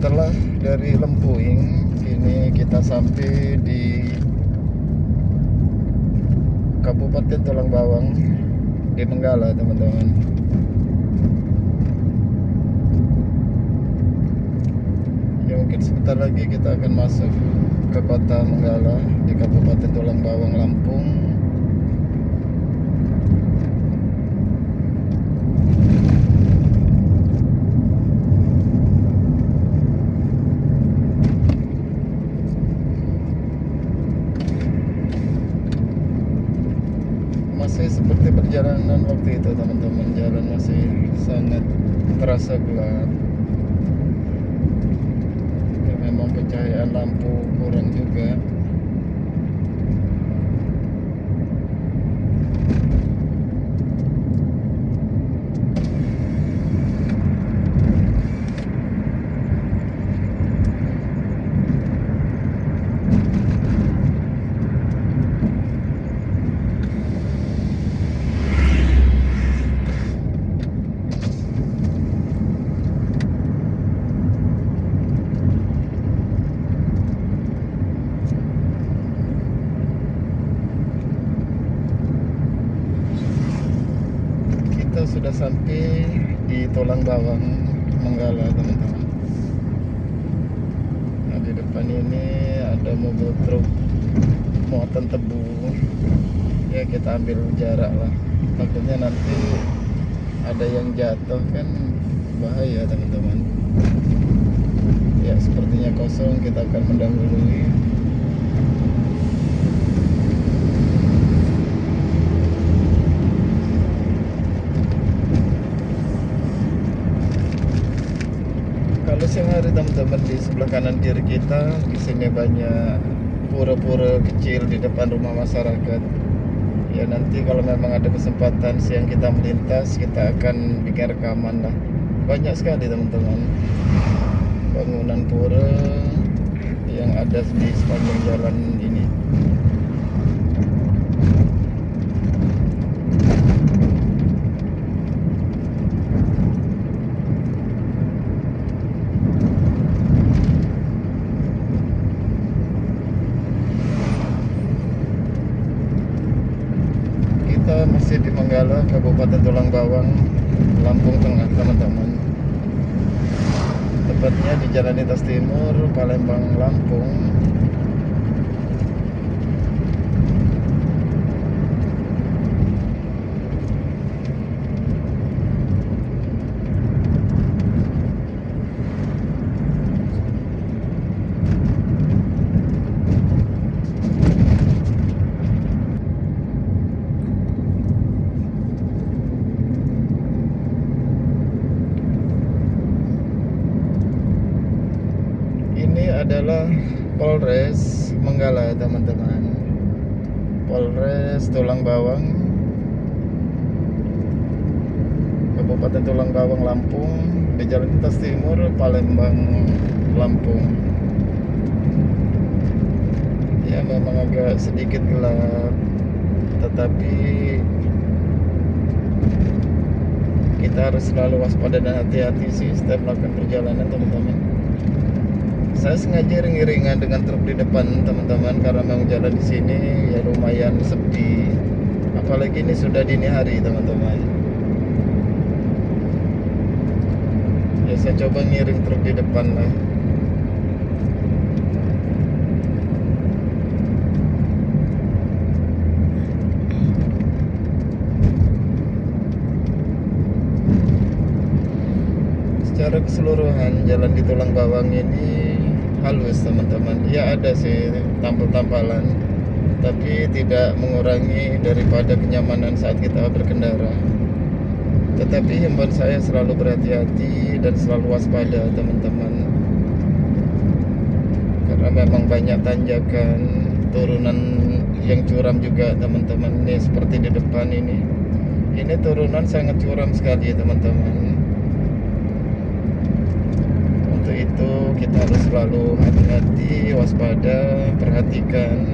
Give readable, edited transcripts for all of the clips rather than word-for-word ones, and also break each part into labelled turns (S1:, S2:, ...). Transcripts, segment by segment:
S1: Setelah dari Lempuing, kini kita sampai di Kabupaten Tulang Bawang di Menggala, teman-teman. Ya mungkin sebentar lagi kita akan masuk ke kota Menggala di Kabupaten Tulang Bawang, Lampung. Masih seperti perjalanan waktu itu, teman-teman. Jalan masih sangat terasa gelap. Ya, memang pencahayaan lampu kurang juga. Kita sudah sampai di Tulang Bawang, Menggala, teman-teman. Nah, di depan ini ada mobil truk muatan tebu. Ya, kita ambil jarak lah. Takutnya nanti ada yang jatuh, kan bahaya, teman-teman. Ya, sepertinya kosong, kita akan mendahului. Kalau siang hari, teman-teman, di sebelah kanan kiri kita di sini banyak pura-pura kecil di depan rumah masyarakat. Ya, nanti kalau memang ada kesempatan siang kita melintas, kita akan bikin rekaman lah. Banyak sekali, teman-teman, bangunan pura yang ada di sepanjang jalan ini. Kita masih di Menggala, Kabupaten Tulang Bawang, Lampung Tengah, teman-teman. Tepatnya di Jalan Lintas Timur, Palembang, Lampung. Ini adalah Polres Menggala, teman-teman. Polres Tulang Bawang, Kabupaten Tulang Bawang, Lampung, di Jalan Lintas Timur, Palembang, Lampung. Ya, memang agak sedikit gelap, tetapi kita harus selalu waspada dan hati-hati sih setiap melakukan perjalanan, teman-teman. Saya sengaja iring-iringan dengan truk di depan, teman-teman, karena memang jalan di sini ya lumayan sepi. Apalagi ini sudah dini hari, teman-teman. Ya, saya coba ngiring truk di depan lah. Secara keseluruhan jalan di Tulang Bawang ini halus, teman-teman. Ya, ada sih tampal-tampalan, tapi tidak mengurangi daripada kenyamanan saat kita berkendara. Tetapi himbauan saya selalu berhati-hati dan selalu waspada, teman-teman, karena memang banyak tanjakan, turunan yang curam juga, teman-teman. Ini seperti di depan ini turunan sangat curam sekali, teman-teman. Untuk itu kita harus selalu hati-hati, waspada, perhatikan.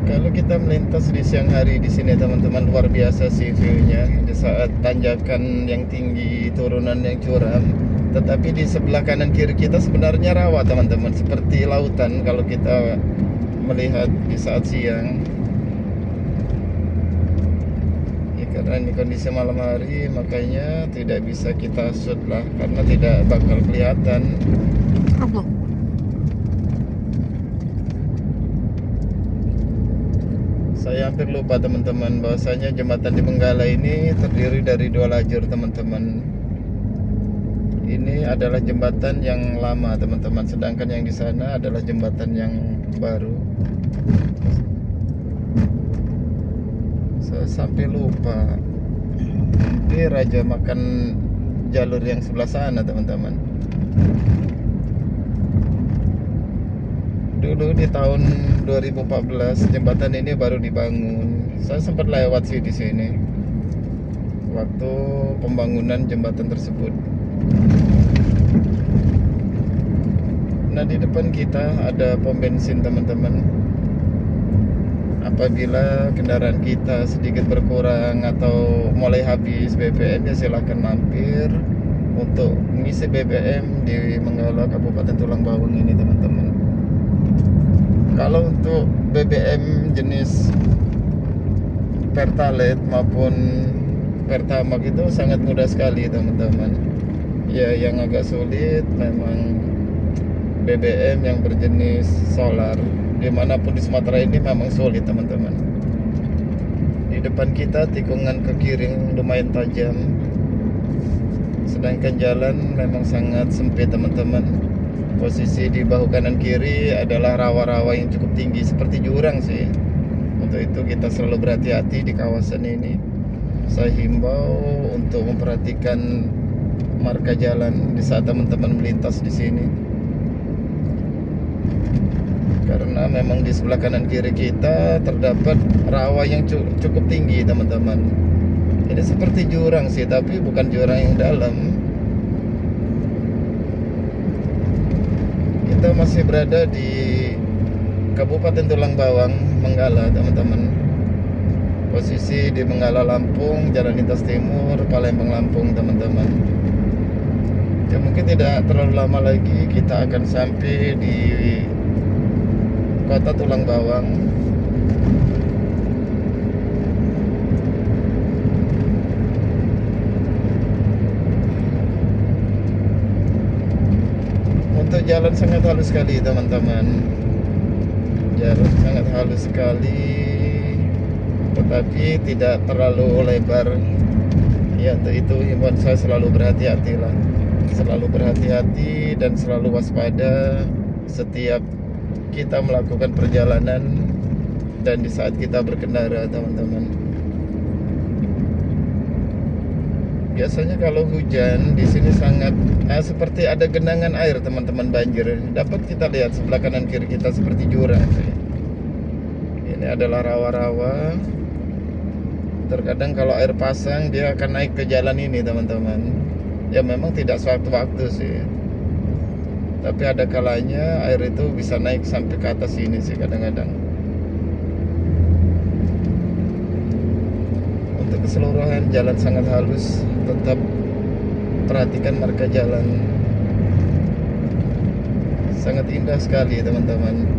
S1: Kalau kita melintas di siang hari di sini teman-teman, luar biasa sih view-nya. Di saat tanjakan yang tinggi, turunan yang curam, tetapi di sebelah kanan kiri kita sebenarnya rawa teman-teman, seperti lautan kalau kita melihat di saat siang. Ya, karena ini kondisi malam hari, makanya tidak bisa kita shoot lah, karena tidak bakal kelihatan. Saya hampir lupa teman-teman, bahwasanya jembatan di Menggala ini terdiri dari 2 lajur teman-teman. Ini adalah jembatan yang lama teman-teman, sedangkan yang di sana adalah jembatan yang baru. Saya sampai lupa. Ini Raja makan jalur yang sebelah sana teman-teman. Dulu di tahun 2014 jembatan ini baru dibangun. Saya sempat lewat sih di sini waktu pembangunan jembatan tersebut. Nah, di depan kita ada pom bensin teman-teman. Apabila kendaraan kita sedikit berkurang atau mulai habis BBM, ya silahkan mampir untuk mengisi BBM di Menggala Kabupaten Tulang Bawang ini teman-teman. Kalau untuk BBM jenis Pertalite maupun Pertamax itu sangat mudah sekali teman-teman. Ya, yang agak sulit memang BBM yang berjenis solar. Dimanapun di Sumatera ini memang sulit teman-teman. Di depan kita tikungan ke kiri lumayan tajam, sedangkan jalan memang sangat sempit teman-teman. Posisi di bahu kanan kiri adalah rawa-rawa yang cukup tinggi, seperti jurang sih. Untuk itu kita selalu berhati-hati di kawasan ini. Saya himbau untuk memperhatikan marka jalan di saat teman-teman melintas di sini, karena memang di sebelah kanan kiri kita terdapat rawa yang cukup tinggi teman-teman. Ini seperti jurang sih, tapi bukan jurang yang dalam. Kita masih berada di Kabupaten Tulang Bawang, Menggala teman-teman. Posisi di Menggala Lampung, Jalan Lintas Timur, Palembang Lampung teman-teman. Ya, mungkin tidak terlalu lama lagi kita akan sampai di Kota Tulang Bawang. Untuk jalan sangat halus sekali teman-teman. Jalan sangat halus sekali, tetapi tidak terlalu lebar. Ya, untuk itu himbauan saya selalu berhati-hatilah. Selalu berhati-hati dan selalu waspada setiap kita melakukan perjalanan dan di saat kita berkendara teman-teman. Biasanya kalau hujan di sini sangat seperti ada genangan air teman-teman, banjir. Dapat kita lihat sebelah kanan kiri kita seperti jurang. Ini adalah rawa-rawa. Terkadang kalau air pasang dia akan naik ke jalan ini teman-teman. Ya memang tidak sewaktu-waktu sih, tapi ada kalanya air itu bisa naik sampai ke atas sini sih kadang-kadang. Untuk keseluruhan jalan sangat halus, tetap perhatikan marka jalan. Sangat indah sekali teman-teman.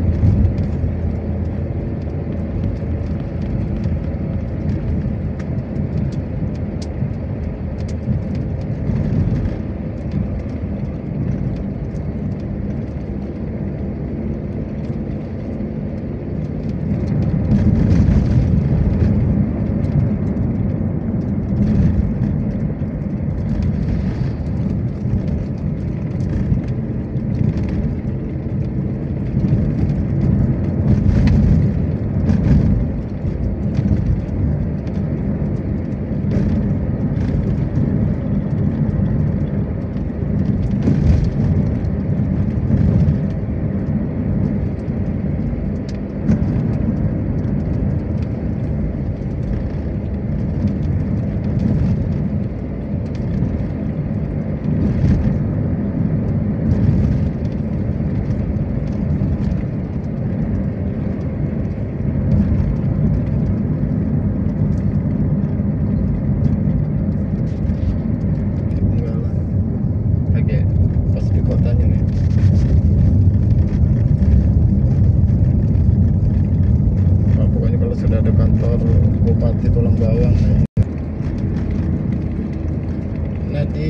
S1: kantor Bupati Tulang Bawang. Nah, di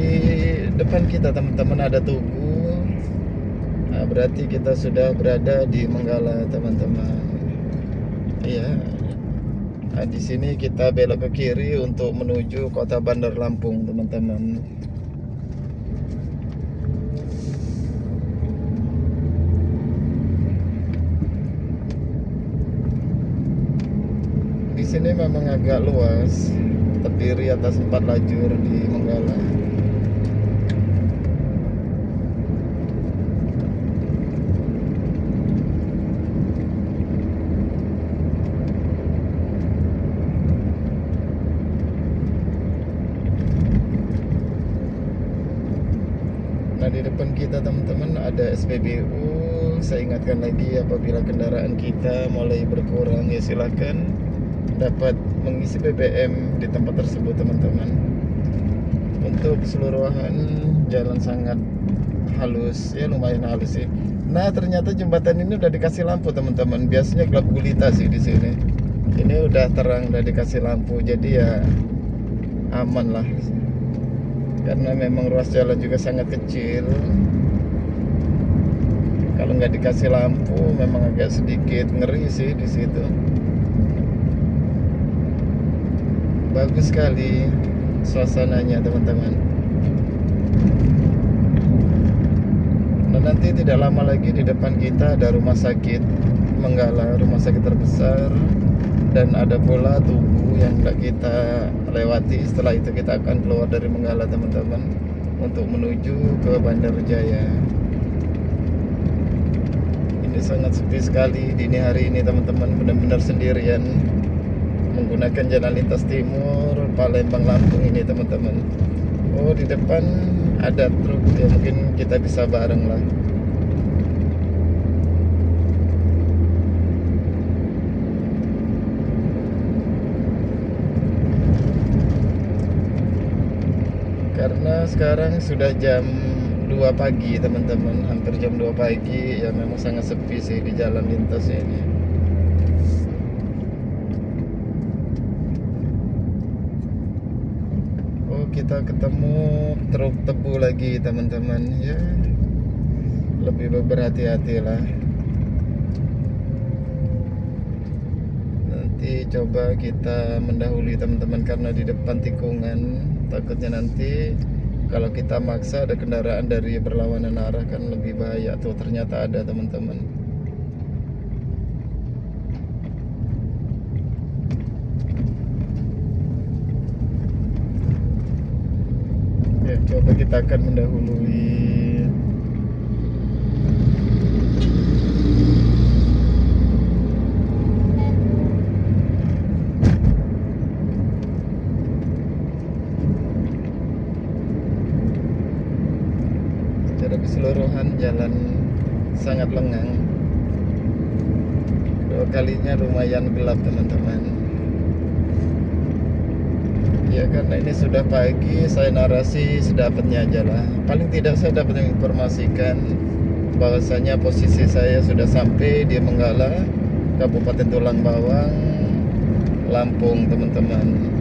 S1: depan kita teman-teman ada Tugu. Nah, berarti kita sudah berada di Menggala teman-teman. Iya. Nah, di sini kita belok ke kiri untuk menuju kota Bandar Lampung teman-teman. Di sini memang agak luas, terdiri atas 4 lajur di Menggala. Nah, di depan kita teman-teman ada SPBU. Saya ingatkan lagi, apabila kendaraan kita mulai berkurang ya silakan dapat mengisi BBM di tempat tersebut teman-teman. Untuk keseluruhan jalan sangat halus, ya lumayan halus sih. Nah, ternyata jembatan ini udah dikasih lampu teman-teman. Biasanya gelap gulita sih di sini. Ini udah terang, udah dikasih lampu, jadi ya aman lah. Karena memang ruas jalan juga sangat kecil. Kalau nggak dikasih lampu, memang agak sedikit ngeri sih di situ. Bagus sekali suasananya teman-teman. Nah, nanti tidak lama lagi di depan kita ada rumah sakit Menggala, rumah sakit terbesar, dan ada pula Tugu yang tidak kita lewati. Setelah itu kita akan keluar dari Menggala teman-teman untuk menuju ke Bandar Jaya. Ini sangat sepi sekali dini hari ini teman-teman, benar-benar sendirian menggunakan jalan lintas timur Palembang Lampung ini teman-teman. Oh, di depan ada truk ya, mungkin kita bisa bareng lah. Karena sekarang sudah jam 2 pagi teman-teman, hampir jam 2 pagi ya, memang sangat sepi sih di jalan lintas ini. Kita ketemu truk tebu lagi teman-teman, ya lebih berhati-hatilah. Nanti coba kita mendahului teman-teman, karena di depan tikungan, takutnya nanti kalau kita maksa ada kendaraan dari berlawanan arah kan lebih bahaya. Tuh ternyata ada teman-teman. Ya, coba kita akan mendahului. Secara keseluruhan jalan sangat lengang. Dua kalinya lumayan gelap teman-teman. Ya, karena ini sudah pagi, saya narasi sedapatnya aja lah. Paling tidak saya dapat menginformasikan bahwasanya posisi saya sudah sampai di Menggala, Kabupaten Tulang Bawang, Lampung teman-teman.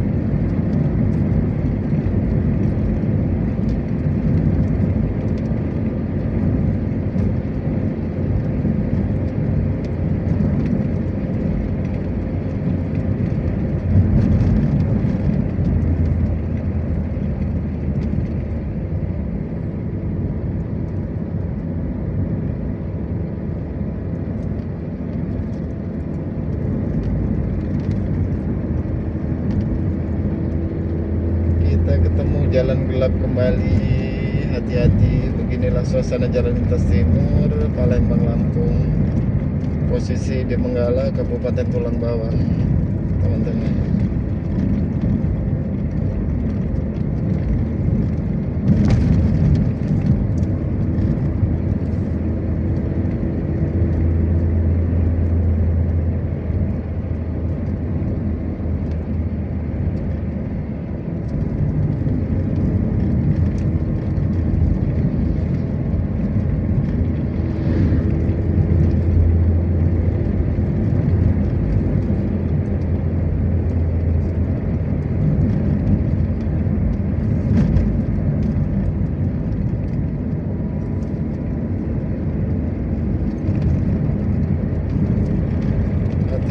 S1: Kita ketemu jalan gelap kembali. Hati-hati, beginilah suasana jalan lintas timur Palembang Lampung. Posisi di Menggala, Kabupaten Tulang Bawang teman-teman.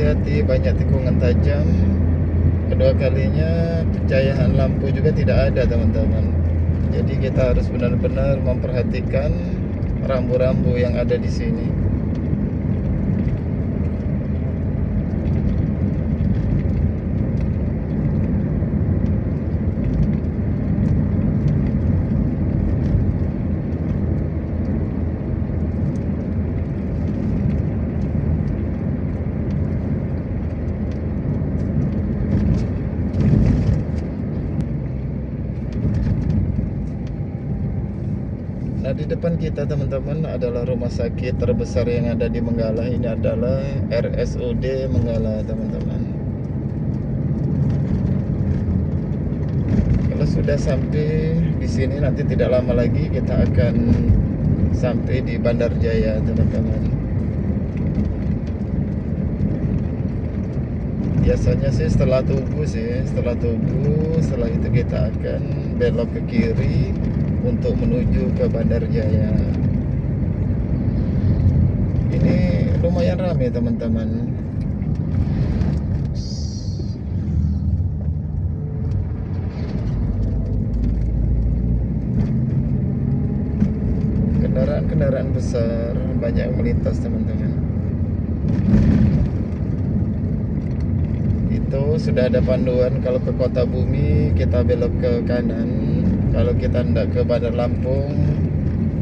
S1: hati-hati, banyak tikungan tajam. Kedua kalinya pencahayaan lampu juga tidak ada teman-teman. Jadi kita harus benar-benar memperhatikan rambu-rambu yang ada di sini. Nah, di depan kita teman-teman adalah rumah sakit terbesar yang ada di Menggala. Ini adalah RSUD Menggala teman-teman. Kalau sudah sampai di sini nanti tidak lama lagi kita akan sampai di Bandar Jaya teman-teman. Biasanya sih setelah Tugu setelah itu kita akan belok ke kiri untuk menuju ke Bandar Jaya. Ini lumayan ramai teman-teman. Kendaraan-kendaraan besar banyak yang melintas teman-teman. Itu sudah ada panduan, kalau ke Kota Bumi kita belok ke kanan. Kalau kita hendak ke Bandar Lampung,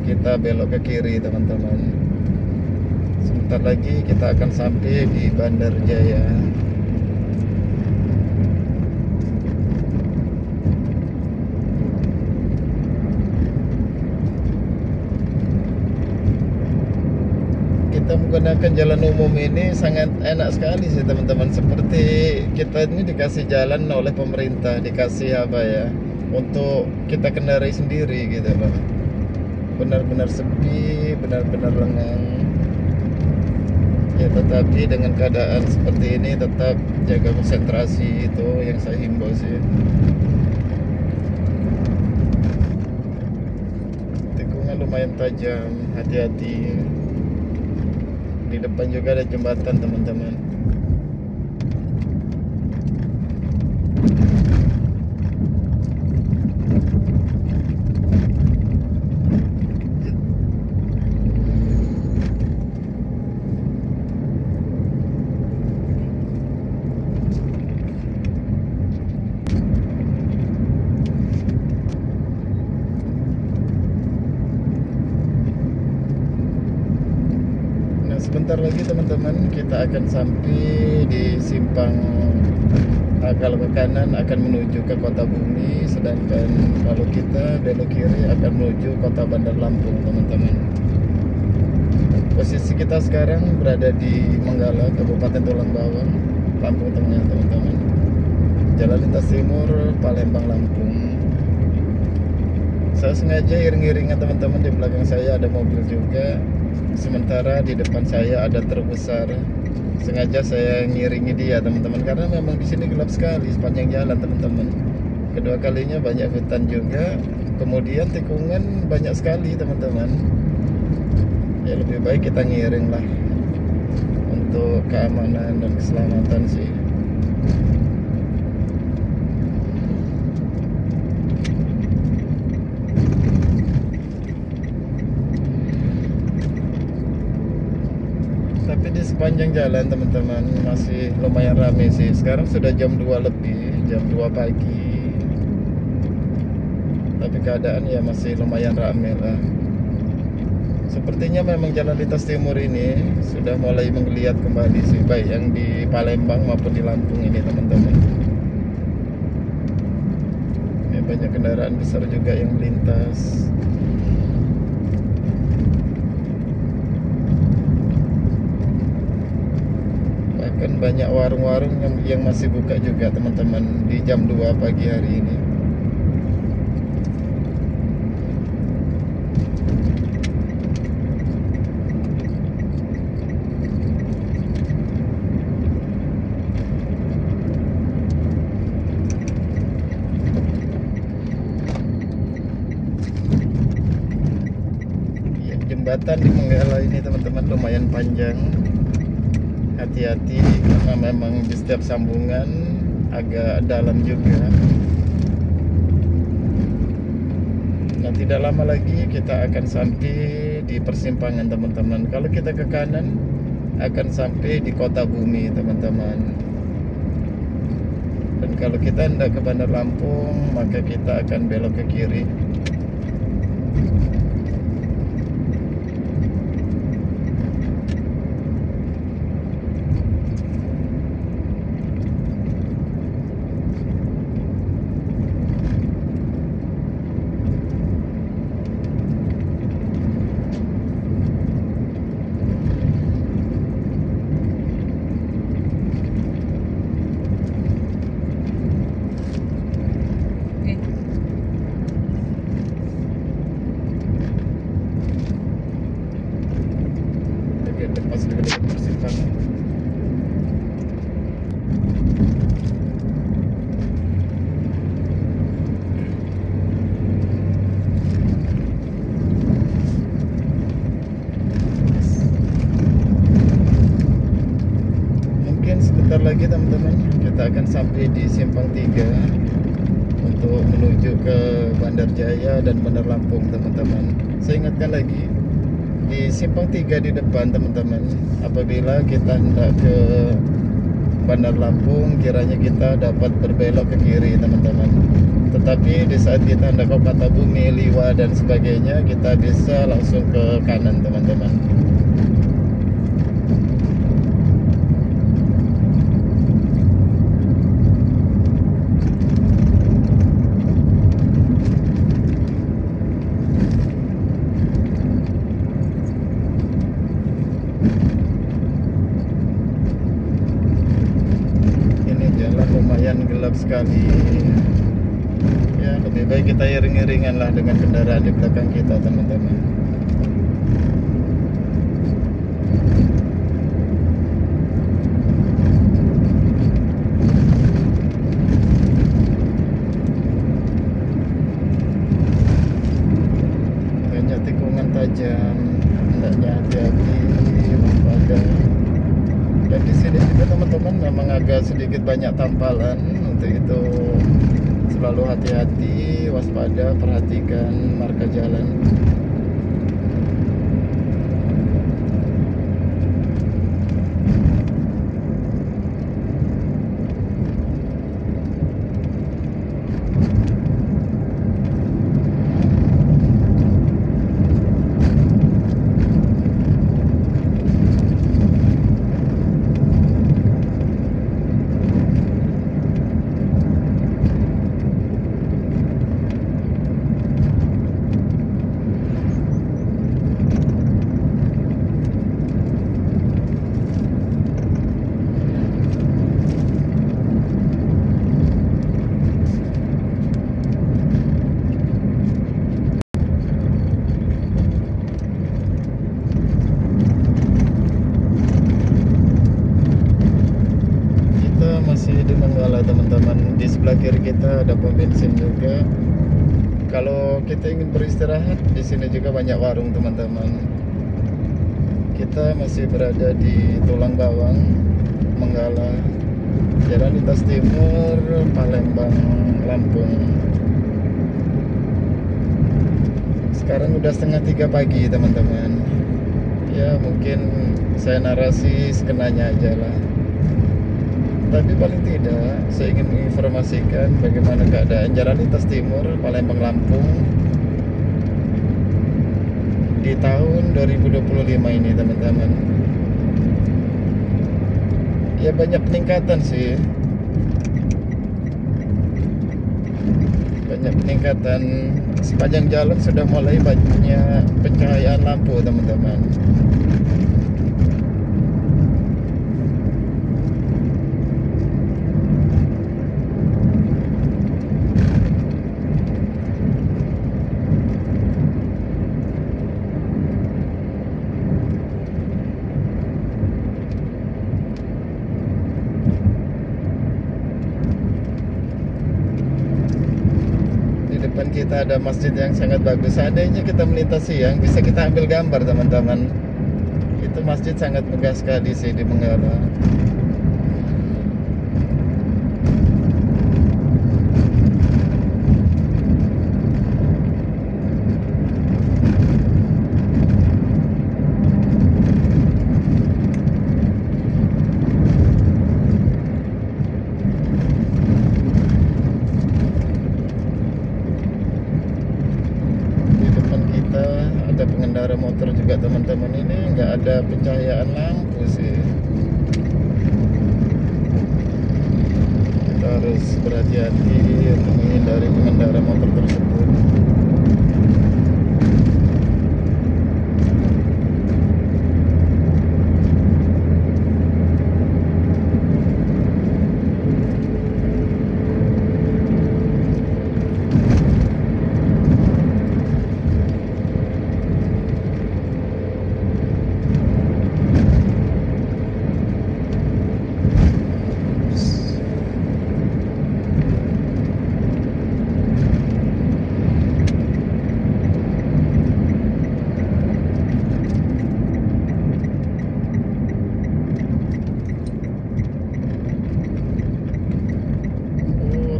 S1: kita belok ke kiri teman-teman. Sebentar lagi kita akan sampai di Bandar Jaya. Kita menggunakan jalan umum ini sangat enak sekali sih teman-teman. Seperti kita ini dikasih jalan oleh pemerintah, dikasih apa ya, untuk kita kendarai sendiri gitu loh. Benar-benar sepi, benar-benar lengang. Ya tetapi dengan keadaan seperti ini tetap jaga konsentrasi, itu yang saya himbau sih. Tikungan lumayan tajam, hati-hati. Di depan juga ada jembatan teman-teman. Sebentar lagi teman-teman kita akan sampai di simpang. Kalau ke kanan akan menuju ke Kota Bumi, sedangkan kalau kita belok kiri akan menuju Kota Bandar Lampung teman-teman. Posisi kita sekarang berada di Menggala, Kabupaten Tulang Bawang, Lampung Tengah teman-teman. Jalan lintas timur Palembang Lampung. Saya sengaja iring-iringan teman-teman, di belakang saya ada mobil juga. Sementara di depan saya ada truk besar. Sengaja saya ngiringi dia teman-teman, karena memang di sini gelap sekali sepanjang jalan teman-teman. Kedua kalinya banyak hutan juga, kemudian tikungan banyak sekali teman-teman. Ya lebih baik kita ngiring lah untuk keamanan dan keselamatan sih. Tapi di sepanjang jalan teman-teman masih lumayan ramai sih. Sekarang sudah jam 2 lebih, jam 2 pagi. Tapi keadaan ya masih lumayan ramai lah. Sepertinya memang jalan lintas timur ini sudah mulai menggeliat kembali sih, baik yang di Palembang maupun di Lampung ini teman-teman. Ini banyak kendaraan besar juga yang melintas. Bahkan banyak warung-warung yang masih buka juga teman-teman di jam 2 pagi hari ini. Jembatan di Menggala ini teman-teman lumayan panjang. hati-hati karena memang di setiap sambungan agak dalam juga. Nah, tidak lama lagi kita akan sampai di persimpangan teman-teman. Kalau kita ke kanan akan sampai di Kota Bumi teman-teman. Dan kalau kita hendak ke Bandar Lampung maka kita akan belok ke kiri. Pas dekat persimpangan. Mungkin sebentar lagi teman-teman kita akan sampai di Simpang 3 untuk menuju ke Bandar Jaya dan Bandar Lampung teman-teman. Saya ingatkan lagi, di Simpang 3 di depan teman-teman, apabila kita hendak ke Bandar Lampung kiranya kita dapat berbelok ke kiri teman-teman. Tetapi di saat kita hendak ke Kota Bumi, Liwa dan sebagainya, kita bisa langsung ke kanan teman-teman. Lumayan gelap sekali ya, lebih baik kita iring-iringan lah dengan kendaraan di belakang kita teman-teman. Banyak tikungan tajam, hendaknya hati-hati, waspada. Dan di sini juga teman-teman memang agak sedikit banyak tampalan, untuk itu selalu hati-hati, waspada, perhatikan marka jalan. Masih di Manggala teman-teman. Di sebelah kiri kita ada pom bensin juga. Kalau kita ingin beristirahat, di sini juga banyak warung teman-teman. Kita masih berada di Tulang Bawang, Manggala, Jalan Lintas Timur, Palembang, Lampung. Sekarang udah 2:30 pagi teman-teman. Ya mungkin saya narasi sekenanya aja lah. Tapi paling tidak saya ingin menginformasikan bagaimana keadaan Jalan Lintas Timur Palembang Lampung di tahun 2025 ini teman-teman. Ya banyak peningkatan sih. Banyak peningkatan, sepanjang jalan sudah mulai banyak pencahayaan lampu teman-teman. Depan kita ada masjid yang sangat bagus. Seandainya kita melintas siang, bisa kita ambil gambar teman-teman. Itu masjid sangat megah sekali sih di Menggala. Di depan kita ada pengendara motor juga teman-teman. Ini nggak ada pencahayaan lampu sih. Kita harus berhati-hati untuk menghindari pengendara motor tersebut.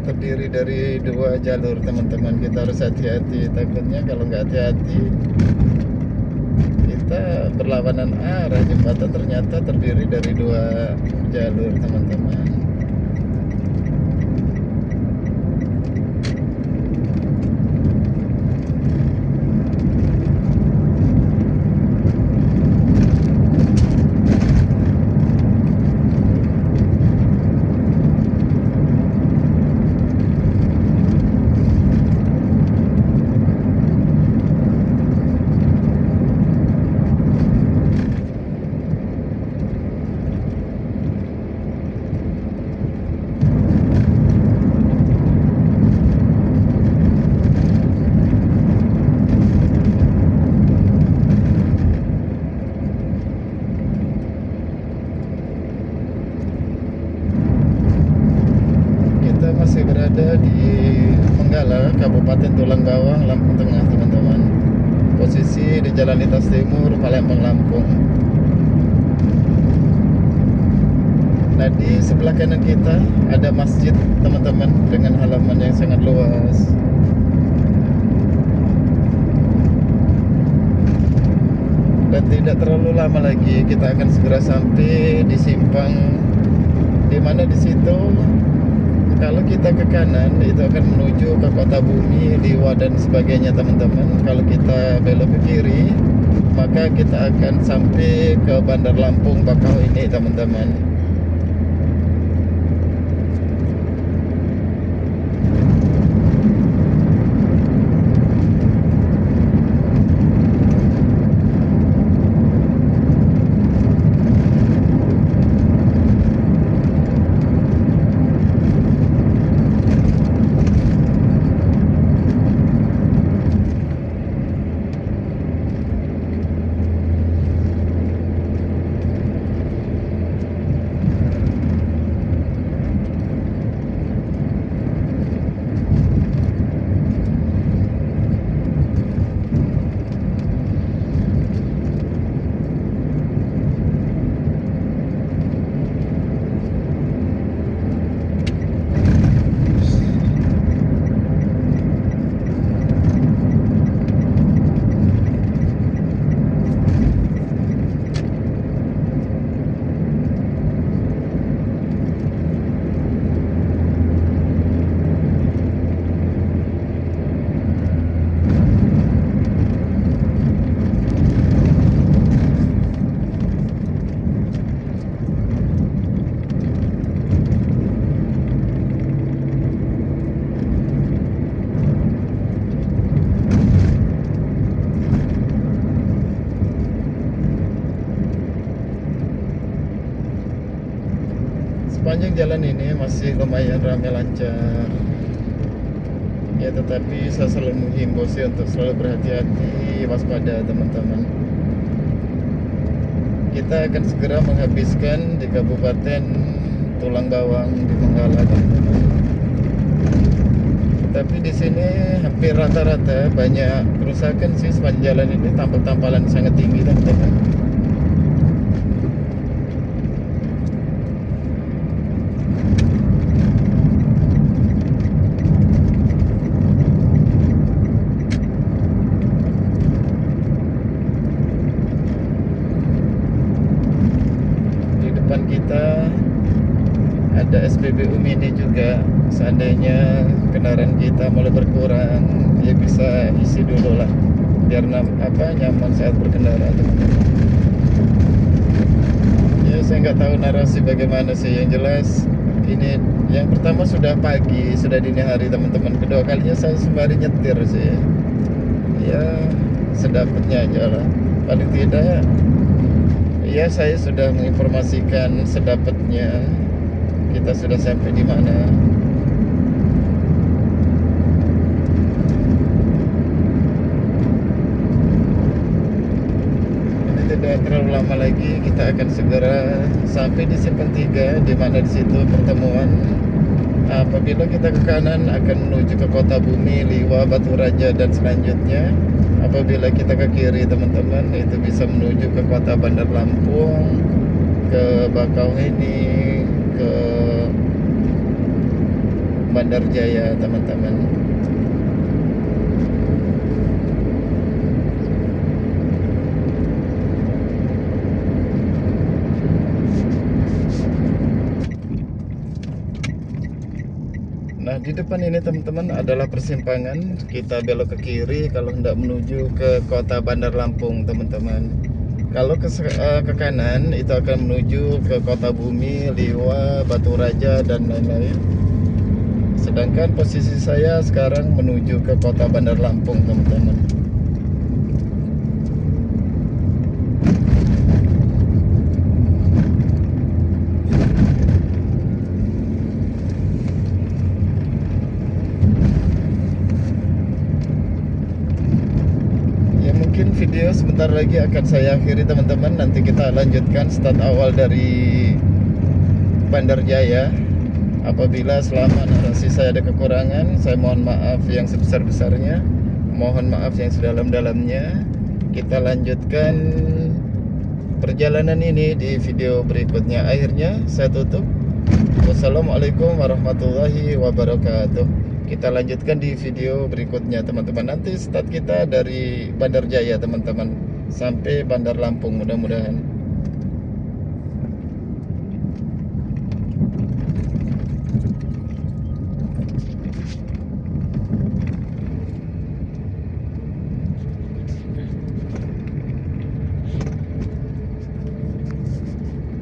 S1: Terdiri dari dua jalur teman-teman, kita harus hati-hati. Takutnya kalau nggak hati-hati kita berlawanan arah. Jembatan ternyata terdiri dari dua jalur teman-teman. Masih berada di Menggala, Kabupaten Tulang Bawang, Lampung Tengah teman-teman. Posisi di Jalan Lintas Timur, Palembang, Lampung. Nah, di sebelah kanan kita ada masjid teman-teman dengan halaman yang sangat luas. Dan tidak terlalu lama lagi kita akan segera sampai di simpang, di mana di situ kalau kita ke kanan itu akan menuju ke Kota Bumi, Liwa dan sebagainya teman-teman. Kalau kita belok ke kiri, maka kita akan sampai ke Bandar Lampung Bakauheni teman-teman. Sepanjang jalan ini masih lumayan ramai lancar. Ya, tetapi saya selalu menghimbau sih untuk selalu berhati-hati, waspada teman-teman. Kita akan segera menghabiskan di Kabupaten Tulang Bawang di Menggala teman-teman. Tapi di sini hampir rata-rata banyak kerusakan sih sepanjang jalan ini, tampal-tampalan sangat tinggi teman-teman. ada SPBU mini juga. Seandainya kendaraan kita mulai berkurang, ya bisa isi dulu lah, biar nyaman saat berkendara, teman-teman. Ya saya nggak tahu narasi bagaimana sih, yang jelas ini yang pertama sudah pagi, sudah dini hari, teman-teman. Kedua kalinya saya sembari nyetir sih, ya sedapatnya aja lah. Paling tidak ya saya sudah menginformasikan sedapatnya kita sudah sampai di mana. Ini tidak terlalu lama lagi kita akan segera sampai di Simpang 3, di mana di situ pertemuan. Apabila kita ke kanan akan menuju ke Kota Bumi, Liwa, Batu Raja dan selanjutnya. Apabila kita ke kiri, teman-teman, itu bisa menuju ke Kota Bandar Lampung, ke Bakauheni, ke Bandar Jaya, teman-teman. Nah, di depan ini, teman-teman, adalah persimpangan. Kita belok ke kiri kalau hendak menuju ke Kota Bandar Lampung, teman-teman. Kalau ke kanan itu akan menuju ke Kota Bumi, Liwa, Batu Raja dan lain-lain. Sedangkan posisi saya sekarang menuju ke Kota Bandar Lampung, teman-teman. Ya mungkin video sebentar lagi akan saya akhiri, teman-teman. Nanti kita lanjutkan start awal dari Bandar Jaya. Apabila selama narasi saya ada kekurangan, saya mohon maaf yang sebesar-besarnya, mohon maaf yang sedalam-dalamnya. Kita lanjutkan perjalanan ini di video berikutnya. Akhirnya saya tutup. Wassalamualaikum warahmatullahi wabarakatuh. Kita lanjutkan di video berikutnya, teman-teman. Nanti start kita dari Bandar Jaya, teman-teman, sampai Bandar Lampung mudah-mudahan.